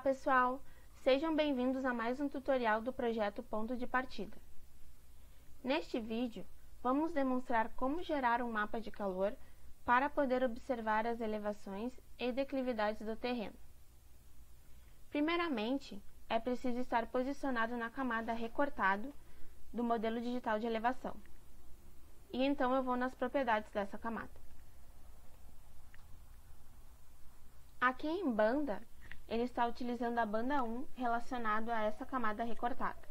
pessoal! Sejam bem-vindos a mais um tutorial do projeto Ponto de Partida. Neste vídeo, vamos demonstrar como gerar um mapa de calor para poder observar as elevações e declividades do terreno. Primeiramente, é preciso estar posicionado na camada recortado do modelo digital de elevação. E então eu vou nas propriedades dessa camada. Aqui em banda, ele está utilizando a banda 1 relacionado a essa camada recortada.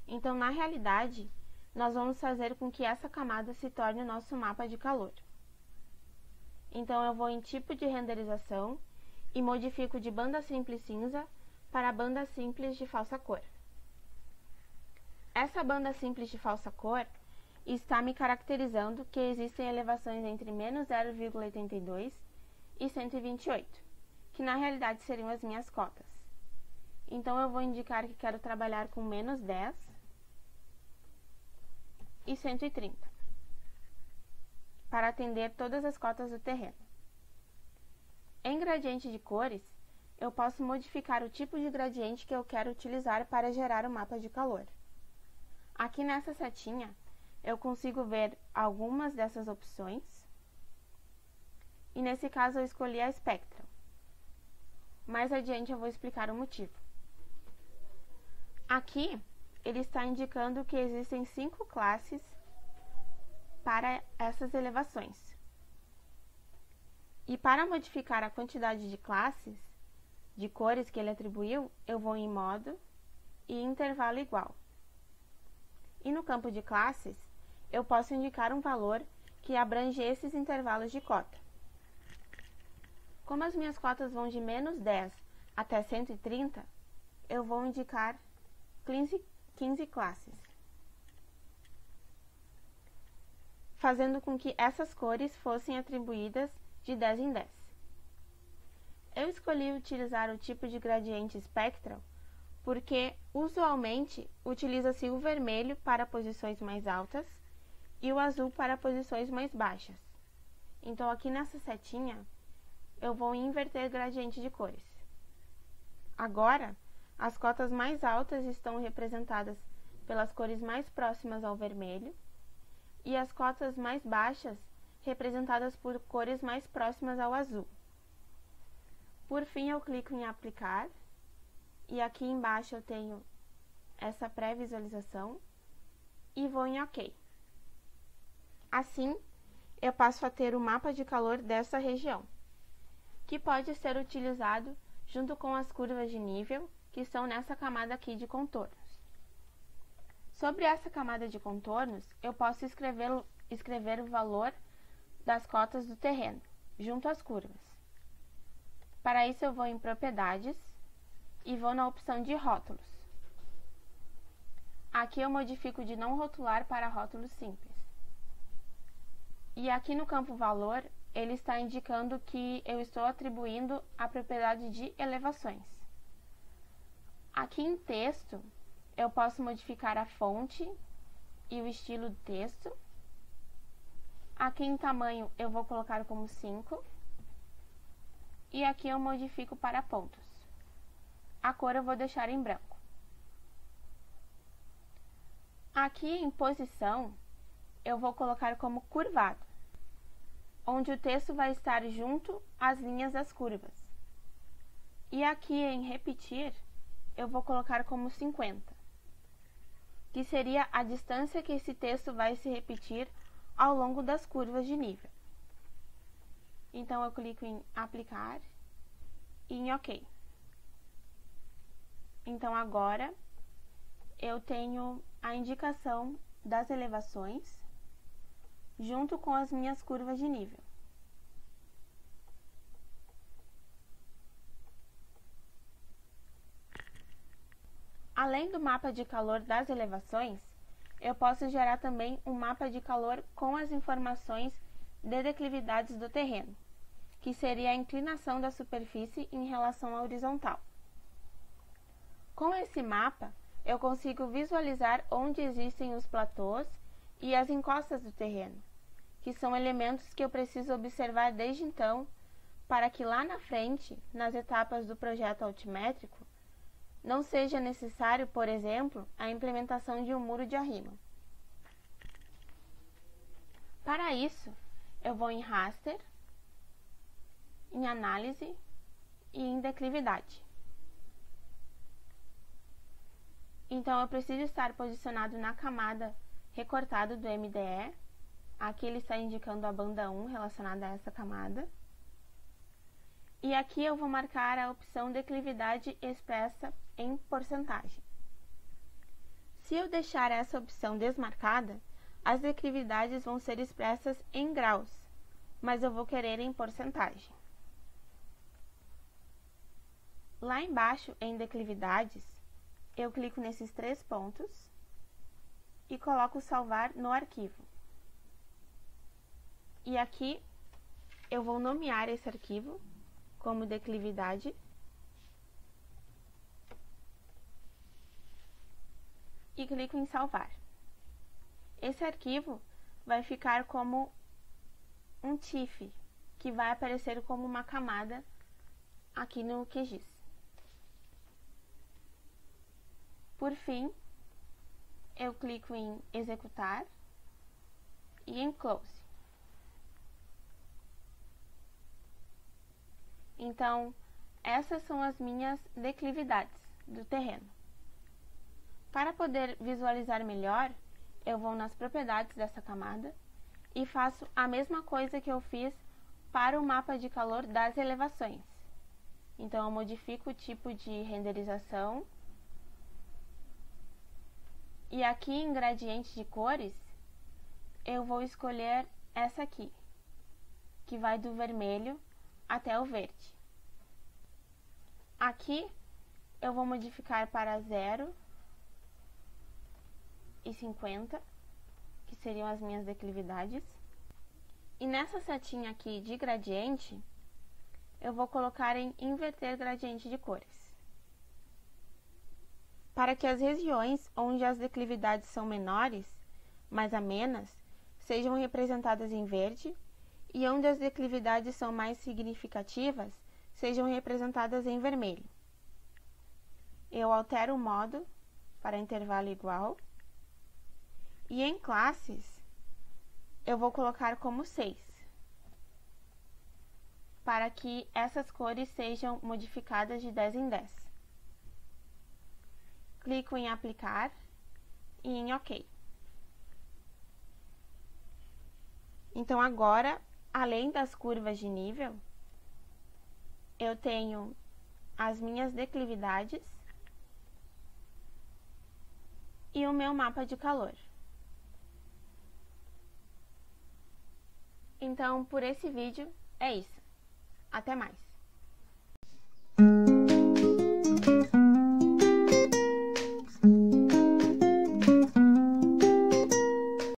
Então, na realidade, nós vamos fazer com que essa camada se torne o nosso mapa de calor. Então, eu vou em tipo de renderização e modifico de banda simples cinza para banda simples de falsa cor. Essa banda simples de falsa cor está me caracterizando que existem elevações entre menos 0,82 e 128. Que na realidade seriam as minhas cotas. Então, eu vou indicar que quero trabalhar com menos 10 e 130, para atender todas as cotas do terreno. Em gradiente de cores, eu posso modificar o tipo de gradiente que eu quero utilizar para gerar o mapa de calor. Aqui nessa setinha, eu consigo ver algumas dessas opções, e nesse caso eu escolhi a Spectral. Mais adiante eu vou explicar o motivo. Aqui, ele está indicando que existem 5 classes para essas elevações. E para modificar a quantidade de classes, de cores que ele atribuiu, eu vou em modo e intervalo igual. E no campo de classes, eu posso indicar um valor que abrange esses intervalos de cota. Como as minhas cotas vão de menos 10 até 130, eu vou indicar 15 classes, fazendo com que essas cores fossem atribuídas de 10 em 10. Eu escolhi utilizar o tipo de gradiente Spectral porque, usualmente, utiliza-se o vermelho para posições mais altas e o azul para posições mais baixas. Então, aqui nessa setinha, eu vou inverter gradiente de cores. Agora, as cotas mais altas estão representadas pelas cores mais próximas ao vermelho e as cotas mais baixas representadas por cores mais próximas ao azul. Por fim, eu clico em aplicar e aqui embaixo eu tenho essa pré-visualização e vou em OK. Assim, eu passo a ter o mapa de calor dessa região, que pode ser utilizado junto com as curvas de nível que estão nessa camada aqui de contornos. Sobre essa camada de contornos, eu posso escrever o valor das cotas do terreno, junto às curvas. Para isso, eu vou em Propriedades e vou na opção de Rótulos. Aqui eu modifico de não rotular para rótulos simples. E aqui no campo Valor, ele está indicando que eu estou atribuindo a propriedade de elevações. Aqui em texto, eu posso modificar a fonte e o estilo do texto. Aqui em tamanho, eu vou colocar como 5. E aqui eu modifico para pontos. A cor eu vou deixar em branco. Aqui em posição, eu vou colocar como curvado, onde o texto vai estar junto às linhas das curvas. E aqui em repetir, eu vou colocar como 50, que seria a distância que esse texto vai se repetir ao longo das curvas de nível. Então, eu clico em aplicar e em OK. Então, agora, eu tenho a indicação das elevações junto com as minhas curvas de nível. Além do mapa de calor das elevações, eu posso gerar também um mapa de calor com as informações de declividades do terreno, que seria a inclinação da superfície em relação à horizontal. Com esse mapa, eu consigo visualizar onde existem os platôs e as encostas do terreno, que são elementos que eu preciso observar desde então para que lá na frente, nas etapas do projeto altimétrico, não seja necessário, por exemplo, a implementação de um muro de arrimo. Para isso, eu vou em Raster, em Análise e em Declividade. Então, eu preciso estar posicionado na camada recortada do MDE. Aqui ele está indicando a banda 1 relacionada a essa camada. E aqui eu vou marcar a opção declividade expressa em porcentagem. Se eu deixar essa opção desmarcada, as declividades vão ser expressas em graus, mas eu vou querer em porcentagem. Lá embaixo, em declividades, eu clico nesses 3 pontos e coloco salvar no arquivo. E aqui eu vou nomear esse arquivo como declividade e clico em salvar. Esse arquivo vai ficar como um TIFF, que vai aparecer como uma camada aqui no QGIS. Por fim, eu clico em executar e em close. Então, essas são as minhas declividades do terreno. Para poder visualizar melhor, eu vou nas propriedades dessa camada e faço a mesma coisa que eu fiz para o mapa de calor das elevações. Então, eu modifico o tipo de renderização. E aqui em gradiente de cores, eu vou escolher essa aqui, que vai do vermelho até o verde. Aqui eu vou modificar para 0 e 50, que seriam as minhas declividades. E nessa setinha aqui de gradiente, eu vou colocar em inverter gradiente de cores, para que as regiões onde as declividades são menores, mais amenas, sejam representadas em verde, e onde as declividades são mais significativas, sejam representadas em vermelho. Eu altero o modo para intervalo igual, e em classes, eu vou colocar como 6, para que essas cores sejam modificadas de 10 em 10. Clico em aplicar e em OK. Então agora, além das curvas de nível, eu tenho as minhas declividades e o meu mapa de calor. Então, por esse vídeo é isso. Até mais!